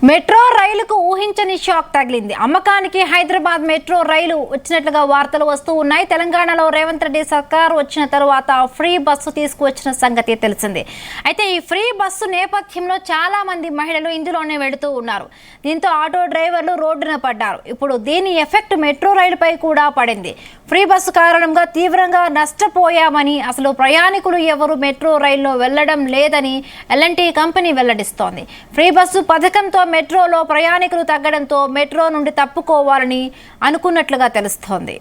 Metro రైలుకు ఊహించని shock తగిలింది. అమ్మకానికి హైదరాబాద్ మెట్రో రైలు వచ్చినట్లుగా వార్తలు వస్తూ ఉన్నాయి. తెలంగాణలో రేవంత్ రెడ్డి సర్కారు వచ్చిన తరువాత ఫ్రీ బస్సు తీసుకువచ్చిన సంగతి తెలిసిందే. అయితే ఈ ఫ్రీ బస్సు నేపథ్యంలో చాలా మంది మహిళలు ఇందులోనే వెళుతూ ఉన్నారు. దీంతో ఆటో డ్రైవర్లు రోడ్డున పడ్డారు. ఇప్పుడు దీని ఎఫెక్ట్ మెట్రో రైలుపై కూడా పడింది. ఫ్రీ బస్సు కారణంగా తీవ్రంగా నష్టపోయామని, అసలు ప్రయాణికులు ఎవరు మెట్రో రైల్లో వెళ్లడం లేదని ఎల్ఎన్టీ కంపెనీ వెల్లడిస్తోంది. ఫ్రీ బస్సు పథకంతో మెట్రోలో ప్రయాణికులు తగ్గడంతో మెట్రో నుండి తప్పుకోవాలని అనుకున్నట్లుగా తెలుస్తోంది.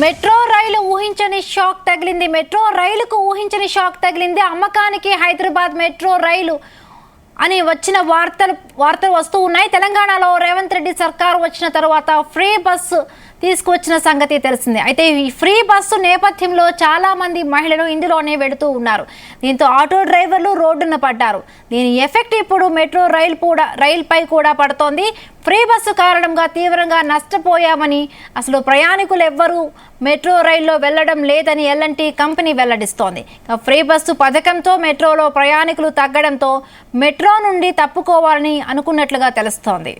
మెట్రో రైలు ఊహించని షాక్ తగిలింది. మెట్రో రైలుకు ఊహించని షాక్ తగిలింది. అమ్మకానికి హైదరాబాద్ మెట్రో రైలు అని వచ్చిన వార్తలు వస్తూ ఉన్నాయి. తెలంగాణలో రేవంత్ రెడ్డి సర్కారు వచ్చిన తర్వాత ఫ్రీ బస్సు తీసుకువచ్చిన సంగతి తెలిసిందే. అయితే ఈ ఫ్రీ బస్సు నేపథ్యంలో చాలా మంది మహిళలు ఇందులోనే వెళుతూ ఉన్నారు. దీంతో ఆటో డ్రైవర్లు రోడ్డున పడ్డారు. దీని ఎఫెక్ట్ ఇప్పుడు మెట్రో రైలుపై కూడా పడుతోంది. ఫ్రీ బస్సు కారణంగా తీవ్రంగా నష్టపోయామని, అసలు ప్రయాణికులు ఎవ్వరూ మెట్రో రైల్లో వెళ్లడం లేదని ఎల్ఎన్టీ కంపెనీ వెల్లడిస్తోంది. ఫ్రీ బస్సు పథకంతో మెట్రోలో ప్రయాణికులు తగ్గడంతో మెట్రో నుండి తప్పుకోవాలని అనుకున్నట్లుగా తెలుస్తోంది.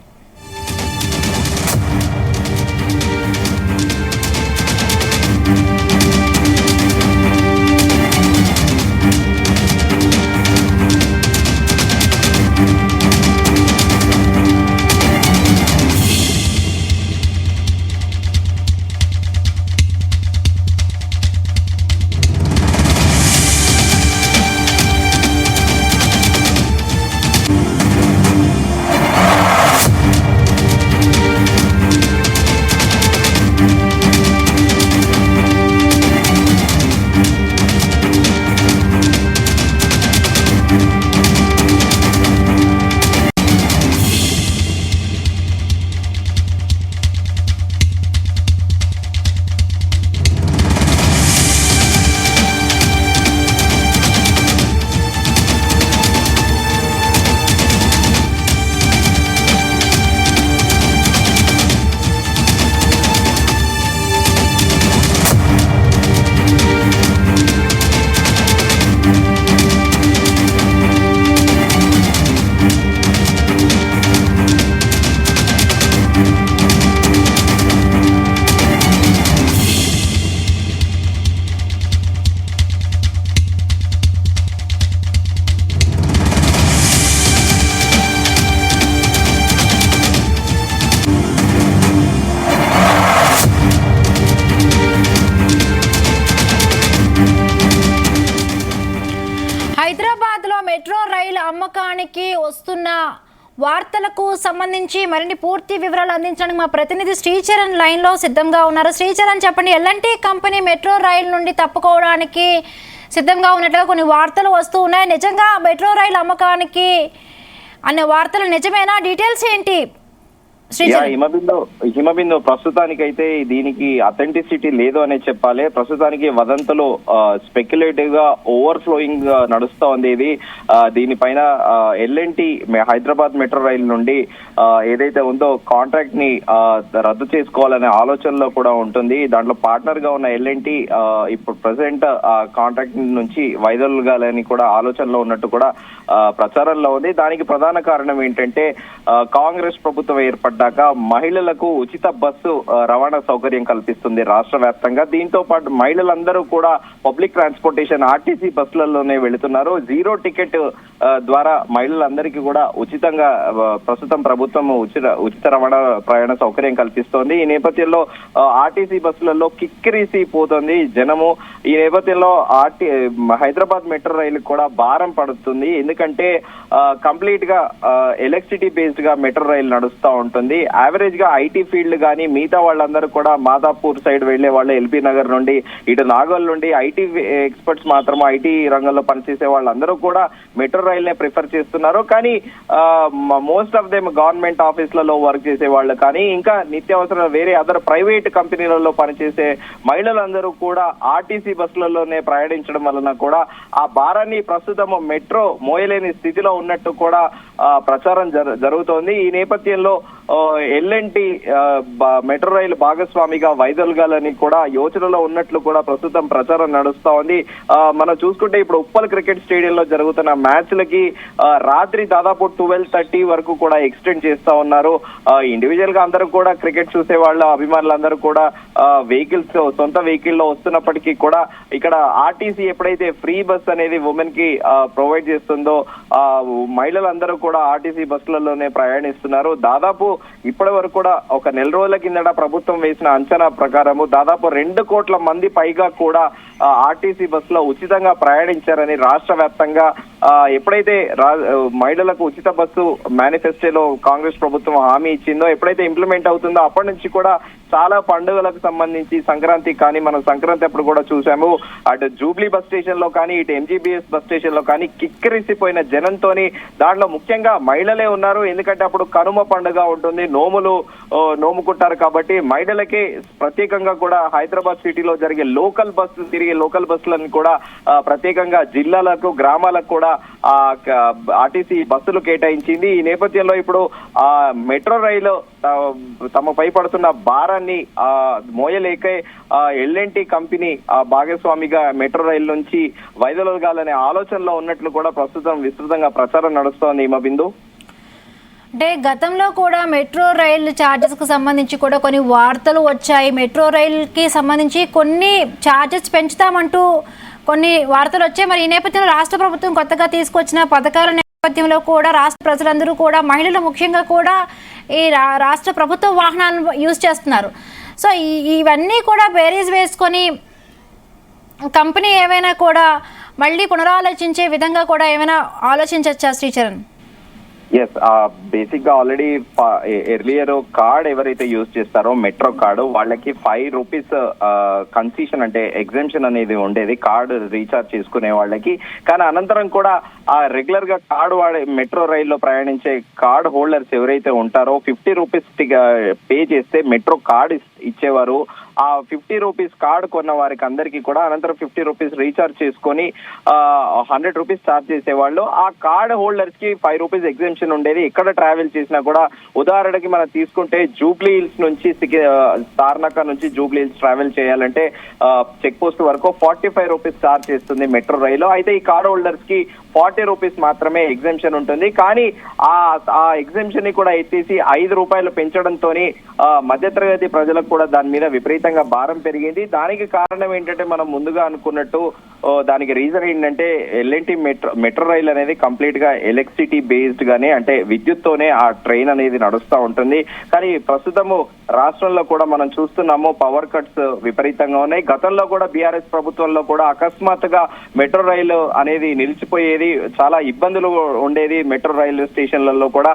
హైదరాబాద్లో మెట్రో రైలు అమ్మకానికి వస్తున్న వార్తలకు సంబంధించి మరిన్ని పూర్తి వివరాలు అందించడానికి మా ప్రతినిధి శ్రీచరణ్ లైన్లో సిద్ధంగా ఉన్నారు. శ్రీచరణ్, చెప్పండి, ఎల్ఎన్టీ కంపెనీ మెట్రో రైలు నుండి తప్పుకోవడానికి సిద్ధంగా ఉన్నట్లుగా కొన్ని వార్తలు వస్తూ ఉన్నాయి. నిజంగా మెట్రో రైలు అమ్మకానికి అనే వార్తలు నిజమేనా? డీటెయిల్స్ ఏంటి? హిమబిందు ప్రస్తుతానికైతే దీనికి అథెంటిసిటీ లేదు అనే చెప్పాలి. ప్రస్తుతానికి వదంతులు స్పెక్యులేటివ్ గా ఓవర్ ఫ్లోయింగ్ నడుస్తా ఉంది. ఇది దీనిపైన ఎల్ఎన్టీ హైదరాబాద్ మెట్రో రైలు నుండి ఏదైతే ఉందో కాంట్రాక్ట్ ని రద్దు చేసుకోవాలనే ఆలోచనలో కూడా ఉంటుంది. దాంట్లో పార్ట్నర్ గా ఉన్న ఎల్ఎన్టీ ఇప్పుడు ప్రెసెంట్ కాంట్రాక్ట్ నుంచి వైదొలగాలని కూడా ఆలోచనలో ఉన్నట్టు కూడా ప్రచారంలో ఉంది. దానికి ప్రధాన కారణం ఏంటంటే కాంగ్రెస్ ప్రభుత్వం ఏర్పడ్డాక మహిళలకు ఉచిత బస్సు రవాణా సౌకర్యం కల్పిస్తుంది రాష్ట్ర వ్యాప్తంగా. దీంతో పాటు మహిళలందరూ కూడా పబ్లిక్ ట్రాన్స్పోర్టేషన్ ఆర్టీసీ బస్సులలోనే వెళుతున్నారు. జీరో టికెట్ ద్వారా మహిళలందరికీ కూడా ఉచితంగా ప్రస్తుతం ప్రభుత్వం ఉచిత రవాణా ప్రయాణ సౌకర్యం కల్పిస్తోంది. ఈ నేపథ్యంలో ఆర్టీసీ బస్సులలో కిక్కిరిసి పోతుంది జనము. ఈ నేపథ్యంలో హైదరాబాద్ మెట్రో రైలు కూడా భారం పడుతుంది. ఎందుకంటే కంప్లీట్ గా ఎలక్ట్రిసిటీ బేస్డ్ గా మెట్రో రైలు నడుస్తూ ఉంటుంది. యావరేజ్ గా ఐటీ ఫీల్డ్ కానీ మిగతా వాళ్ళందరూ కూడా మాదాపూర్ సైడ్ వెళ్లే వాళ్ళు, ఎల్బీ నగర్ నుండి ఇటు నాగోల్ నుండి ఐటీ ఎక్స్పర్ట్స్ మాత్రం ఐటీ రంగంలో పనిచేసే వాళ్ళందరూ కూడా మెట్రో రైల్నే ప్రిఫర్ చేస్తున్నారు. కానీ మోస్ట్ ఆఫ్ దెమ్ గవర్నమెంట్ ఆఫీసులలో వర్క్ చేసే వాళ్ళు కానీ ఇంకా నిత్యావసర వేరే అదర్ ప్రైవేట్ కంపెనీలలో పనిచేసే మహిళలందరూ కూడా ఆర్టీసీ బస్సులలోనే ప్రయాణించడం వలన కూడా ఆ భారాన్ని ప్రస్తుతం మెట్రో మోయలేని స్థితిలో ఉన్నట్టు కూడా ప్రచారం జరుగుతోంది. ఈ నేపథ్యంలో ఎల్ఎన్టీ మెట్రో రైలు భాగస్వామిగా వైదొలగాలని కూడా యోచనలో ఉన్నట్లు కూడా ప్రస్తుతం ప్రచారం నడుస్తా ఉంది. మనం చూసుకుంటే ఇప్పుడు ఉప్పల్ క్రికెట్ స్టేడియంలో జరుగుతున్న మ్యాచ్లకి రాత్రి దాదాపు 12:30 వరకు కూడా ఎక్స్టెండ్ చేస్తా ఉన్నారు. ఇండివిజువల్ గా అందరూ కూడా క్రికెట్ చూసే వాళ్ళ అభిమానులందరూ కూడా వెహికల్స్ సొంత వెహికల్ లో వస్తున్నప్పటికీ కూడా ఇక్కడ ఆర్టీసీ ఎప్పుడైతే ఫ్రీ బస్ అనేది ఉమెన్ కి ప్రొవైడ్ చేస్తుందో మహిళలందరూ కూడా ఆర్టీసీ బస్సులలోనే ప్రయాణిస్తున్నారు. దాదాపు ఇప్పటి వరకు కూడా ఒక నెల రోజుల కిందట ప్రభుత్వం వేసిన అంచనా ప్రకారము దాదాపు 2 కోట్ల మంది పైగా కూడా ఆర్టీసీ బస్సులో ఉచితంగా ప్రయాణించారని రాష్ట్ర వ్యాప్తంగా ఎప్పుడైతే మహిళలకు ఉచిత బస్సు మేనిఫెస్టోలో కాంగ్రెస్ ప్రభుత్వం హామీ ఇచ్చిందో ఎప్పుడైతే ఇంప్లిమెంట్ అవుతుందో అప్పటి నుంచి కూడా చాలా పండుగలకు సంబంధించి సంక్రాంతి కానీ మనం సంక్రాంతి అప్పుడు కూడా చూసాము అటు జూబ్లీ బస్ స్టేషన్ లో కానీ ఇటు ఎంజీబీఎస్ బస్ స్టేషన్ లో కానీ కిక్కిరిసిపోయిన జనంతోని దాంట్లో ముఖ్యంగా మహిళలే ఉన్నారు. ఎందుకంటే అప్పుడు కనుమ పండుగ ఉంటుంది, నోముకుంటారు కాబట్టి మహిళలకి ప్రత్యేకంగా కూడా హైదరాబాద్ సిటీలో జరిగే లోకల్ బస్సులను కూడా ప్రత్యేకంగా జిల్లాలకు గ్రామాలకు కూడా ఆర్టీసీ బస్సులు కేటాయించింది. ఈ నేపథ్యంలో ఇప్పుడు మెట్రో రైలు తమపై పడుతున్న భారాన్ని మోయలేకే ఎల్ఎన్టీ కంపెనీ భాగస్వామిగా మెట్రో రైలు నుంచి వైదొలగాలనే ఆలోచనలో ఉన్నట్లు కూడా ప్రస్తుతం విస్తృతంగా ప్రచారం నడుస్తోంది. హిమబిందు, అంటే గతంలో కూడా మెట్రో రైలు ఛార్జెస్ కు సంబంధించి కూడా కొన్ని వార్తలు వచ్చాయి. మెట్రో రైలుకి సంబంధించి కొన్ని ఛార్జెస్ పెంచుతామంటూ కొన్ని వార్తలు వచ్చాయి. మరి ఈ నేపథ్యంలో రాష్ట్ర ప్రభుత్వం కొత్తగా తీసుకొచ్చిన పథకాల నేపథ్యంలో కూడా రాష్ట్ర ప్రజలందరూ కూడా మహిళలు ముఖ్యంగా కూడా ఈ రాష్ట్ర ప్రభుత్వ వాహనాలను యూజ్ చేస్తున్నారు. సో ఇవన్నీ కూడా బేరీజ్ వేసుకొని కంపెనీ ఏమైనా కూడా మళ్ళీ పునరాలోచించే విధంగా కూడా ఏమైనా ఆలోచించవచ్చా శ్రీచరణ్? ఎస్, బేసిక్ గా ఆల్రెడీ ఎర్లియర్ కార్డ్ ఎవరైతే యూజ్ చేస్తారో మెట్రో కార్డు వాళ్ళకి 5 రూపీస్ కన్సెషన్ అంటే ఎగ్జామ్షన్ అనేది ఉండేది కార్డు రీఛార్జ్ చేసుకునే వాళ్ళకి. కానీ అనంతరం కూడా ఆ రెగ్యులర్ గా కార్డు వాడే మెట్రో రైల్లో ప్రయాణించే కార్డ్ హోల్డర్స్ ఎవరైతే ఉంటారో 50 రూపీస్ పే చేస్తే మెట్రో కార్డు ఇచ్చేవారు. ఆ 50 రూపీస్ కార్డు కొన్న వారికి అందరికీ కూడా అనంతరం 50 రూపీస్ రీఛార్జ్ చేసుకొని 100 రూపీస్ ఛార్జ్ చేసేవాళ్ళు. ఆ కార్డ్ హోల్డర్స్ కి 5 రూపీస్ ఎగ్జామ్షన్ ఉండేది. ఎక్కడ ట్రావెల్ చేసినా కూడా ఉదాహరణకి మనం తీసుకుంటే జూబ్లీ హిల్స్ నుంచి తార్నాక నుంచి జూబ్లీ హిల్స్ ట్రావెల్ చేయాలంటే చెక్ పోస్ట్ వరకు 45 రూపీస్ ఛార్జ్ చేస్తుంది మెట్రో రైలు. అయితే ఈ కార్డ్ హోల్డర్స్ కి 40 రూపీస్ మాత్రమే ఎగ్జామ్షన్ ఉంటుంది. కానీ ఆ ఎగ్జామ్షన్ ని కూడా ఎత్తేసి 5 రూపాయలు పెంచడంతో మధ్యతరగతి ప్రజలకు కూడా దాని మీద విపరీతంగా భారం పెరిగింది. దానికి కారణం ఏంటంటే మనం ముందుగా అనుకున్నట్టు దానికి రీజన్ ఏంటంటే ఎల్ఎన్టీ మెట్రో రైల్ అనేది కంప్లీట్ గా ఎలక్ట్రిసిటీ బేస్డ్ గానే అంటే విద్యుత్తోనే ఆ ట్రైన్ అనేది నడుస్తూ ఉంటుంది. కానీ ప్రస్తుతము రాష్ట్రంలో కూడా మనం చూస్తున్నాము పవర్ కట్స్ విపరీతంగా ఉన్నాయి. గతంలో కూడా బీఆర్ఎస్ ప్రభుత్వంలో కూడా అకస్మాత్తుగా మెట్రో రైలు అనేది నిలిచిపోయేది, చాలా ఇబ్బందులు ఉండేది మెట్రో రైలు స్టేషన్లలో కూడా.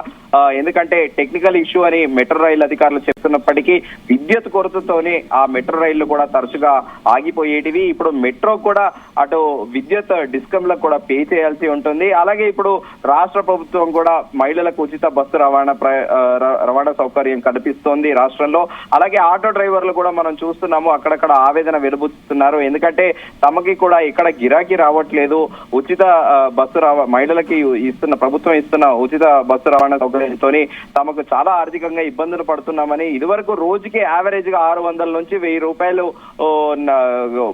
ఎందుకంటే టెక్నికల్ ఇష్యూ అని మెట్రో రైలు అధికారులు చెప్తున్నప్పటికీ విద్యుత్ కొరతతోనే ఆ మెట్రో రైళ్లు కూడా తరచుగా ఆగిపోయేటివి. ఇప్పుడు మెట్రో కూడా అటు విద్యుత్ డిస్కంలకు కూడా పే చేయాల్సి ఉంటుంది. అలాగే ఇప్పుడు రాష్ట్ర ప్రభుత్వం కూడా మహిళలకు ఉచిత బస్సు రవాణా సౌకర్యం కల్పిస్తోంది రాష్ట్రంలో. అలాగే ఆటో డ్రైవర్లు కూడా మనం చూస్తున్నాము అక్కడక్కడ ఆవేదన వెలుబుతున్నారు. ఎందుకంటే తమకి కూడా ఇక్కడ గిరాకీ రావట్లేదు, ఉచిత బస్సు మహిళలకి ప్రభుత్వం ఇస్తున్న ఉచిత బస్సు రవాణా సౌకర్యంతో తమకు చాలా ఆర్థికంగా ఇబ్బందులు పడుతున్నామని, ఇదివరకు రోజుకి యావరేజ్ గా 600 నుంచి 1000 రూపాయలు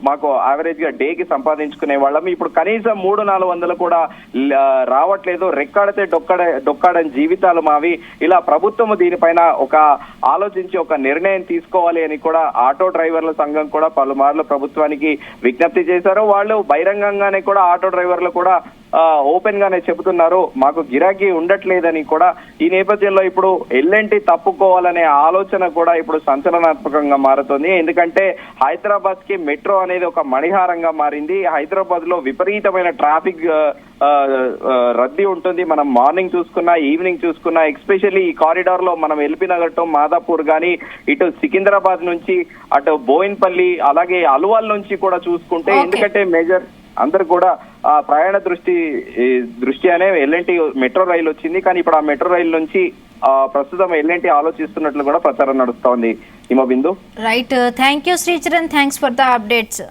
మాకు యావరేజ్ గా డేకి సంపాదించుకునే వాళ్ళం. ఇప్పుడు కనీసం 300-400 కూడా రావట్లేదు. రెక్కాడితే డొక్కాడని జీవితాలు మావి. ఇలా ప్రభుత్వం దీనిపైన ఒక ఆలోచించి ఒక నిర్ణయం తీసుకోవాలి అని కూడా ఆటో డ్రైవర్ల సంఘం కూడా పలుమార్లు ప్రభుత్వానికి విజ్ఞప్తి చేశారు. వాళ్ళు బహిరంగంగానే కూడా ఆటో డ్రైవర్లు కూడా ఓపెన్ గానే చెబుతున్నారు మాకు గిరాకీ ఉండట్లేదని కూడా. ఈ నేపథ్యంలో ఇప్పుడు ఎల్ఎన్టీ తప్పుకోవాలనే ఆలోచన కూడా ఇప్పుడు సంచలనాత్మకంగా మారుతుంది. ఎందుకంటే హైదరాబాద్ కి మెట్రో అనేది ఒక మణిహారంగా మారింది. హైదరాబాద్ లో విపరీతమైన ట్రాఫిక్ రద్దీ ఉంటుంది. మనం మార్నింగ్ చూసుకున్నా ఈవినింగ్ చూసుకున్నా ఎస్పెషల్లీ ఈ కారిడార్ లో మనం ఎల్బీ నగర్ టు మాదాపూర్ గానీ ఇటు సికింద్రాబాద్ నుంచి అటు బోయిన్పల్లి అలాగే అల్వాల్ నుంచి కూడా చూసుకుంటే ఎందుకంటే మేజర్ అందరు కూడా ఆ ప్రయాణ దృష్ట్యానే ఎల్ఎన్టీ మెట్రో రైలు వచ్చింది. కానీ ఇప్పుడు ఆ మెట్రో రైలు నుంచి ప్రస్తుతం ఎల్ఎన్టీ ఆలోచిస్తున్నట్లు కూడా ప్రచారం నడుస్తోంది. Himabindu. Right, thank you Sricharan, thanks for the updates.